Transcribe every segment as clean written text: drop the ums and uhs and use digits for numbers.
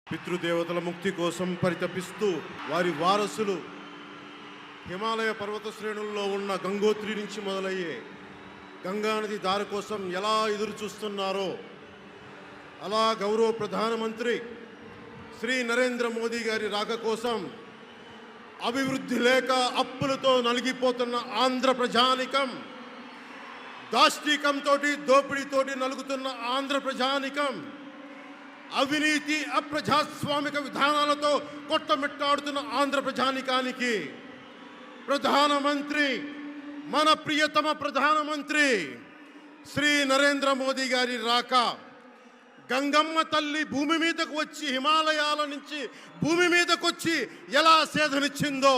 పితృదేవతల ముక్తి కోసం పరితపిస్తూ వారి వారసులు హిమాలయ పర్వత శ్రేణుల్లో ఉన్న గంగోత్రి నుంచి మొదలయ్యే గంగానది దారి కోసం ఎలా ఎదురు చూస్తున్నారో అలా గౌరవ ప్రధానమంత్రి శ్రీ నరేంద్ర మోదీ గారి రాక కోసం అభివృద్ధి లేక అప్పులతో నలిగిపోతున్న ఆంధ్ర ప్రజానికం, దాష్టీకంతో దోపిడీతోటి నలుగుతున్న ఆంధ్ర ప్రజానికం, అవినీతి అప్రజాస్వామిక విధానాలతో కొట్టమిట్టాడుతున్న ఆంధ్ర ప్రజానికానికి ప్రధానమంత్రి, మన ప్రియతమ ప్రధానమంత్రి శ్రీ నరేంద్ర మోదీ గారి రాక, గంగమ్మ తల్లి భూమి మీదకు వచ్చి హిమాలయాల నుంచి భూమి మీదకు వచ్చి ఎలా సేధనిచ్చిందో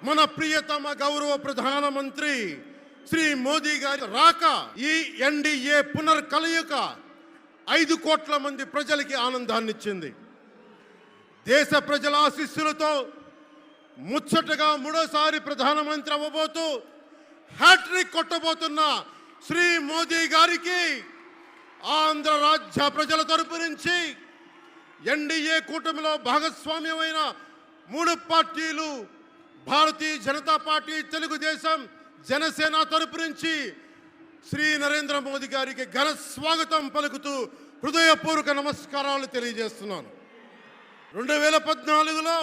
మన ప్రియతమ గౌరవ ప్రధానమంత్రి శ్రీ మోదీ గారి రాక ఈ ఎన్డీఏ పునర్కలయిక 5 కోట్ల మంది ప్రజలకి ఆనందాన్నిచ్చింది. దేశ ప్రజల ఆశీస్సులతో ముచ్చటగా 3వ ప్రధానమంత్రి అవ్వబోతూ హ్యాట్రిక్ కొట్టబోతున్న శ్రీ మోదీ గారికి ఆంధ్ర రాజ్య ప్రజల తరపు నుంచి, ఎన్డీఏ కూటమిలో భాగస్వామ్యమైన 3 పార్టీలు భారతీయ జనతా పార్టీ, తెలుగుదేశం, జనసేన తరపు నుంచి శ్రీ నరేంద్ర మోదీ గారికి ఘన స్వాగతం పలుకుతూ హృదయపూర్వక నమస్కారాలు తెలియజేస్తున్నాను. 2014లో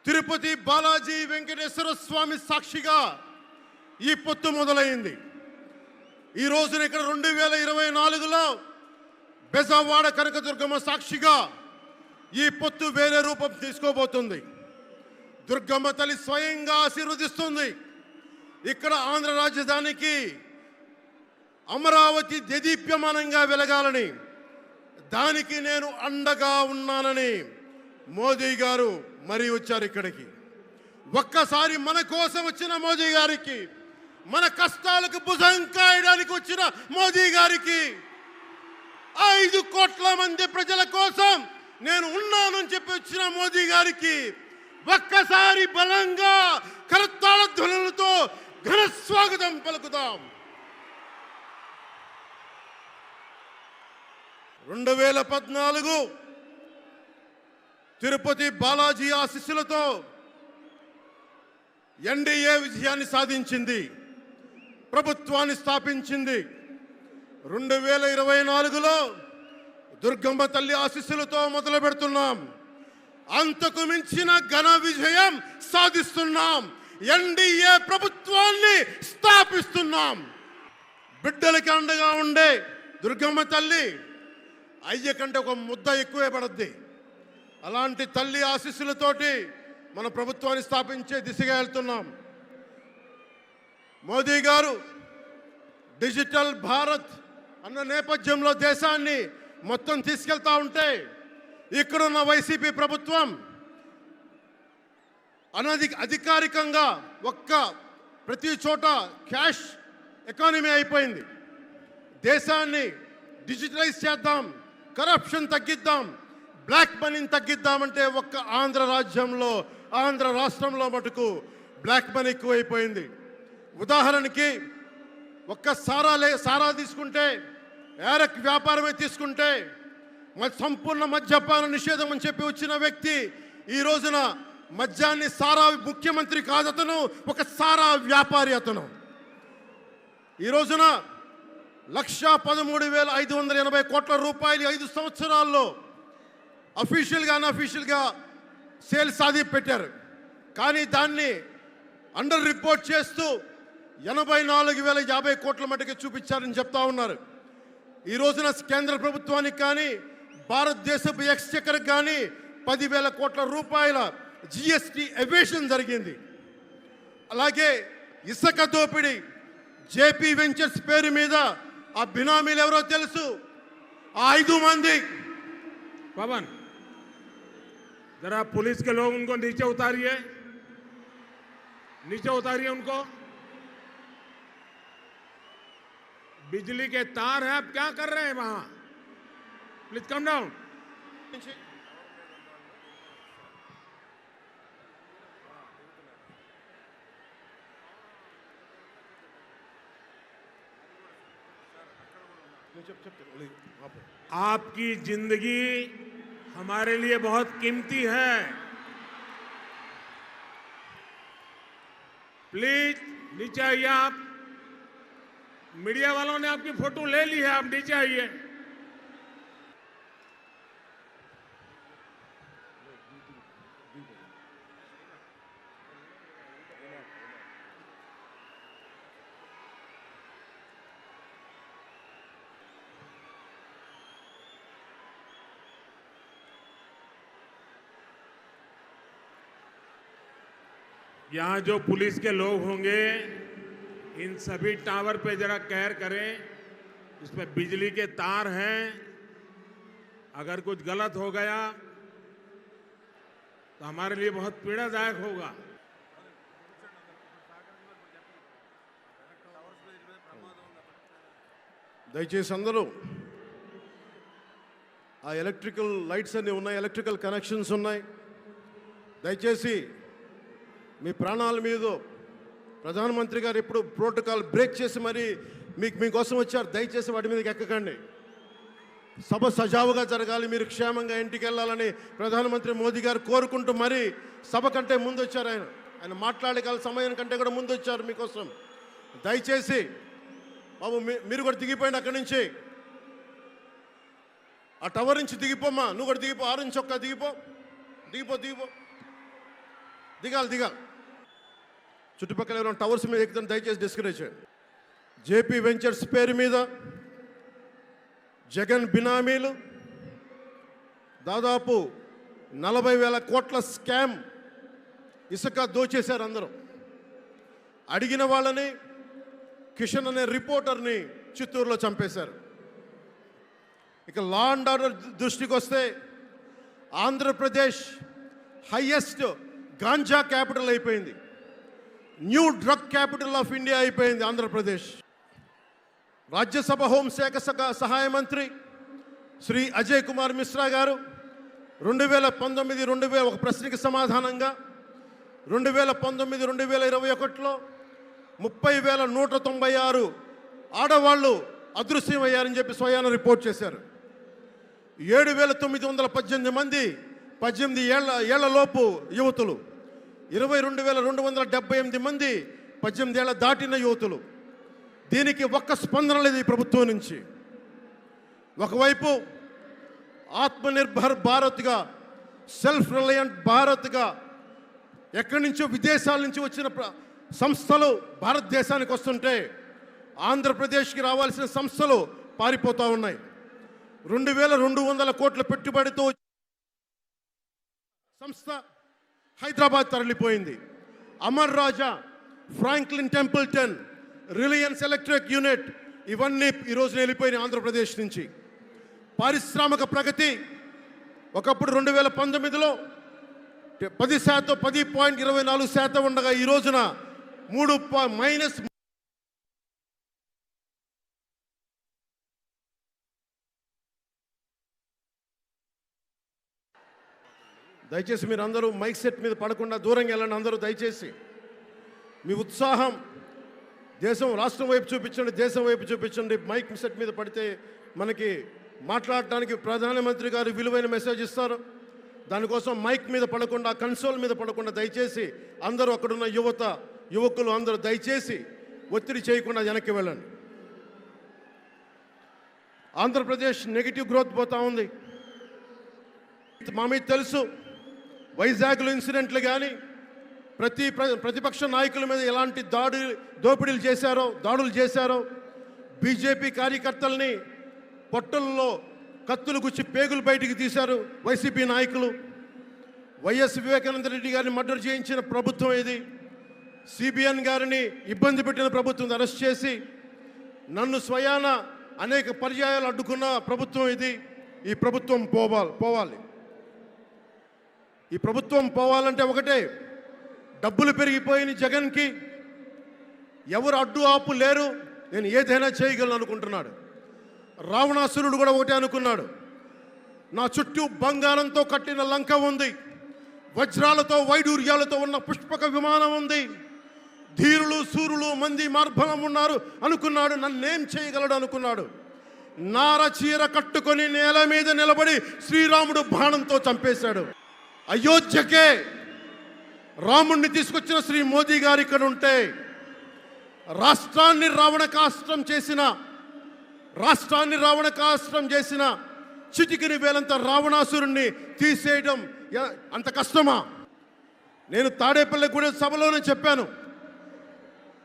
తిరుపతి బాలాజీ వెంకటేశ్వర స్వామి సాక్షిగా ఈ పొత్తు మొదలైంది. ఈ రోజున ఇక్కడ 2024లో బెజవాడ కనకదుర్గమ్మ సాక్షిగా ఈ పొత్తు వేరే రూపం తీసుకోబోతుంది. దుర్గమ్మ తల్లి స్వయంగా ఆశీర్వదిస్తుంది. ఇక్కడ ఆంధ్ర రాజధానికి అమరావతి దేదీప్యమానంగా వెలగాలని, దానికి నేను అండగా ఉన్నానని మోదీ గారు మరీ వచ్చారు ఇక్కడికి. ఒక్కసారి మన కోసం వచ్చిన మోదీ గారికి, మన కష్టాలకు భుజం కాయడానికి వచ్చిన మోదీ గారికి, 5 కోట్ల మంది ప్రజల కోసం నేను ఉన్నానని చెప్పి వచ్చిన మోదీ గారికి ఒక్కసారి బలంగా కరతాళ ధ్వనులతో ఘన స్వాగతం పలుకుదాం. 2014 తిరుపతి బాలాజీ ఆశీస్సులతో ఎన్డీఏ విజయాన్ని సాధించింది, ప్రభుత్వాన్ని స్థాపించింది. 2024లో దుర్గమ్మ తల్లి ఆశీస్సులతో మొదలు పెడుతున్నాం. అంతకు మించిన ఘన విజయం సాధిస్తున్నాం. ఎన్డీఏ ప్రభుత్వాన్ని స్థాపిస్తున్నాం. బిడ్డలకి అండగా ఉండే దుర్గమ్మ తల్లి అయ్య కంటే ఒక ముద్ద ఎక్కువే పడద్ది. అలాంటి తల్లి ఆశీస్సులతోటి మన ప్రభుత్వాన్ని స్థాపించే దిశగా వెళ్తున్నాం. మోదీ గారు డిజిటల్ భారత్ అన్న నేపథ్యంలో దేశాన్ని మొత్తం తీసుకెళ్తా ఉంటే, ఇక్కడున్న వైసీపీ ప్రభుత్వం అధికారికంగా ప్రతి చోట క్యాష్ ఎకానమీ అయిపోయింది. దేశాన్ని డిజిటలైజ్ చేద్దాం, కరప్షన్ తగ్గిద్దాం, బ్లాక్ మనీని తగ్గిద్దామంటే ఆంధ్ర రాజ్యంలో, ఆంధ్ర రాష్ట్రంలో మటుకు బ్లాక్ మనీ ఎక్కువైపోయింది. ఉదాహరణకి సారా తీసుకుంటే, ఏరక్ వ్యాపారమే తీసుకుంటే, సంపూర్ణ మద్యపాన నిషేధం అని చెప్పి వచ్చిన వ్యక్తి ఈ రోజున మద్యాన్ని సారా ముఖ్యమంత్రి కాదు, అతను ఒక సారా వ్యాపారి. అతను ఈ రోజున 1,13,580 కోట్ల రూపాయలు 5 సంవత్సరాల్లో అఫీషియల్గా అన్అఫీషియల్గా సేల్స్ అది పెట్టారు. కానీ దాన్ని అండర్ రిపోర్ట్ చేస్తూ 84,050 కోట్ల మటుకు చూపించారని చెప్తా ఉన్నారు. ఈ రోజున కేంద్ర ప్రభుత్వానికి కానీ భారతదేశపు ఎక్స్చెక్కర్కి కానీ 10,000 కోట్ల రూపాయల జిఎస్టీ ఎవేషన్ జరిగింది. అలాగే ఇసుక దోపిడీ, జేపీ వెంచర్స్ పేరు మీద ఆ బినామీలు ఎవరో తెలుసు, ఆ 5 మంది. पवन जरा पुलिस के लोग उनको नीचे उतारिए, नीचे उतारिए उनको। बिजली के तार हैं, आप क्या कर रहे हैं वहां? Please come down. आपकी जिंदगी हमारे लिए बहुत कीमती है। प्लीज नीचे आइए। आप मीडिया वालों ने आपकी फोटो ले ली है, आप नीचे आइए। यहाँ जो पुलिस के लोग होंगे इन सभी टावर पे जरा केयर करें। इसमें बिजली के तार हैं, अगर कुछ गलत हो गया तो हमारे लिए बहुत पीड़ादायक होगा। దయచేసి అందరూ ఆ ఎలక్ట్రికల్ లైట్స్ అన్నీ ఉన్నాయి, ఎలక్ట్రికల్ కనెక్షన్స్ ఉన్నాయి. దయచేసి మీ ప్రాణాల మీద ప్రధానమంత్రి గారు ఎప్పుడు ప్రోటోకాల్ బ్రేక్ చేసి మరి మీకోసం వచ్చారు. దయచేసి వాటి మీదకి ఎక్కకండి. సభ సజావుగా జరగాలి, మీరు క్షేమంగా ఇంటికి వెళ్ళాలని ప్రధానమంత్రి మోదీ గారు కోరుకుంటూ మరి సభ కంటే ముందు వచ్చారు. ఆయన మాట్లాడగల సమయం కంటే కూడా ముందు వచ్చారు మీకోసం. దయచేసి బాబు మీరు కూడా దిగిపోయింది అక్కడి నుంచి, ఆ టవర్ నుంచి దిగిపోమ్మా. నువ్వు కూడా దిగిపో, 6 నుంచి ఒక్క దిగిపో, దిగిపో దిగిపో దిగాలి. చుట్టుపక్కల ఎవరైనా టవర్స్ మీద ఎక్కుతాను దయచేసి డిస్కరేజ్ చేయండి. జేపీ వెంచర్స్ పేరు మీద జగన్ బినామీలు దాదాపు 40,000 కోట్ల స్కామ్ ఇసుక దోచేశారు. అందరూ అడిగిన వాళ్ళని కిషన్ అనే రిపోర్టర్ని చిత్తూరులో చంపేశారు. ఇక లా అండ్ ఆర్డర్ దృష్టికి వస్తే ఆంధ్రప్రదేశ్ హైయెస్ట్ గాంజా క్యాపిటల్ అయిపోయింది. New drug capital of India అయిపోయింది ఆంధ్రప్రదేశ్. రాజ్యసభ హోంశాఖ సహాయ మంత్రి శ్రీ అజయ్ కుమార్ మిశ్రా గారు 2019 ఒక ప్రశ్నకి సమాధానంగా 2019-2021లో 30,196 ఆడవాళ్ళు అదృశ్యమయ్యారని చెప్పి స్వయాన రిపోర్ట్ చేశారు. 7,918 మంది 18 ఏళ్ల లోపు యువతులు, 22,278 మంది 18 ఏళ్ల దాటిన యువతులు. దీనికి ఒక్క స్పందన లేదు ఈ ప్రభుత్వం నుంచి. ఒకవైపు ఆత్మనిర్భర్ భారత్గా, సెల్ఫ్ రిలయంట్ భారత్గా ఎక్కడి నుంచో విదేశాల నుంచి వచ్చిన సంస్థలు భారతదేశానికి వస్తుంటే ఆంధ్రప్రదేశ్కి రావాల్సిన సంస్థలు పారిపోతూ ఉన్నాయి. 2,200 కోట్ల పెట్టుబడితో సంస్థ హైదరాబాద్ తరలిపోయింది. Amar Raja, Franklin Templeton, Reliance electric unit ఇవన్నీ ఈరోజు వెళ్ళిపోయినాయి ఆంధ్రప్రదేశ్ నుంచి. పారిశ్రామిక ప్రగతి ఒకప్పుడు 2019లో 10.24% ఉండగా ఈ రోజున -. దయచేసి మీరు అందరూ మైక్ సెట్ మీద పడకుండా దూరంగా వెళ్ళండి. అందరూ దయచేసి మీ ఉత్సాహం రాష్ట్రం వైపు చూపించండి, దేశం వైపు చూపించండి. మైక్ సెట్ మీద పడితే మనకి మాట్లాడటానికి ప్రధానమంత్రి గారు విలువైన మెసేజ్ ఇస్తారు. దానికోసం మైక్ మీద పడకుండా, కన్సోల్ మీద పడకుండా దయచేసి అందరూ అక్కడున్న యువకులు అందరూ దయచేసి ఒత్తిడి చేయకుండా వెనక్కి వెళ్ళండి. ఆంధ్రప్రదేశ్ నెగిటివ్ గ్రోత్ పోతా ఉంది. మా మీద తెలుసు, వైజాగ్లో ఇన్సిడెంట్లు కానీ ప్రతిపక్ష నాయకుల మీద ఎలాంటి దాడులు చేశారో, బీజేపీ కార్యకర్తల్ని పొట్టల్లో కత్తులు గుచ్చి పేగులు బయటికి తీశారు వైసీపీ నాయకులు. వైఎస్ వివేకానంద రెడ్డి గారిని మర్డర్ చేయించిన ప్రభుత్వం ఇది. సిబిఎన్ గారిని ఇబ్బంది పెట్టిన ప్రభుత్వం అరెస్ట్ చేసి నన్ను స్వయాన అనేక పర్యాయాలు అడ్డుకున్న ప్రభుత్వం ఇది. ఈ ప్రభుత్వం పోవాలి. ఈ ప్రభుత్వం పోవాలంటే ఒకటే, డబ్బులు పెరిగిపోయిన జగన్కి ఎవరు అడ్డు ఆపు లేరు, నేను ఏదైనా చేయగలను అనుకుంటున్నాడు. రావణాసురుడు కూడా ఒకటే అనుకున్నాడు, నా చుట్టూ బంగారంతో కట్టిన లంక ఉంది, వజ్రాలతో వైడూర్యాలతో ఉన్న పుష్పక విమానం ఉంది, ధీరులు సూరులు మంది మార్బలం ఉన్నారు అనుకున్నాడు. నన్నేం చేయగలడు అనుకున్నాడు. నార చీర కట్టుకొని నేల మీద నిలబడి శ్రీరాముడు బాణంతో చంపేశాడు. అయోధ్యకే రాముణ్ణి తీసుకొచ్చిన శ్రీ మోదీ గారు ఇక్కడ ఉంటే రాష్ట్రాన్ని రావణకాస్త్రం చేసిన చిటికిని వేలంత రావణాసురుణ్ణి తీసేయడం అంత కష్టమా? నేను తాడేపల్లిగూడెం సభలోనే చెప్పాను,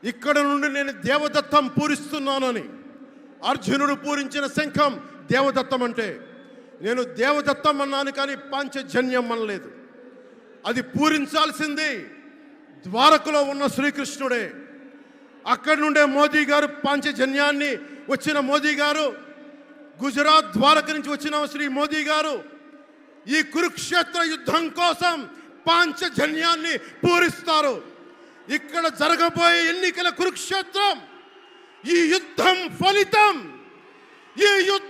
ఇక్కడ నుండి నేను దేవదత్తం పూరిస్తున్నానని. అర్జునుడు పూరించిన శంఖం దేవదత్తం అంటే నేను దేవదత్తం అన్నాను, కానీ పాంచజన్యం అనలేదు. అది పూరించాల్సింది ద్వారకలో ఉన్న శ్రీకృష్ణుడే. అక్కడి నుండే మోదీ గారు పాంచజన్యాన్ని వచ్చిన మోదీ గారు, గుజరాత్ ద్వారక నుంచి వచ్చిన శ్రీ మోదీ గారు ఈ కురుక్షేత్ర యుద్ధం కోసం పాంచజన్యాన్ని పూరిస్తారు. ఇక్కడ జరగబోయే ఎన్నికల కురుక్షేత్రం, ఈ యుద్ధం ఫలితం, ఈ యుద్ధం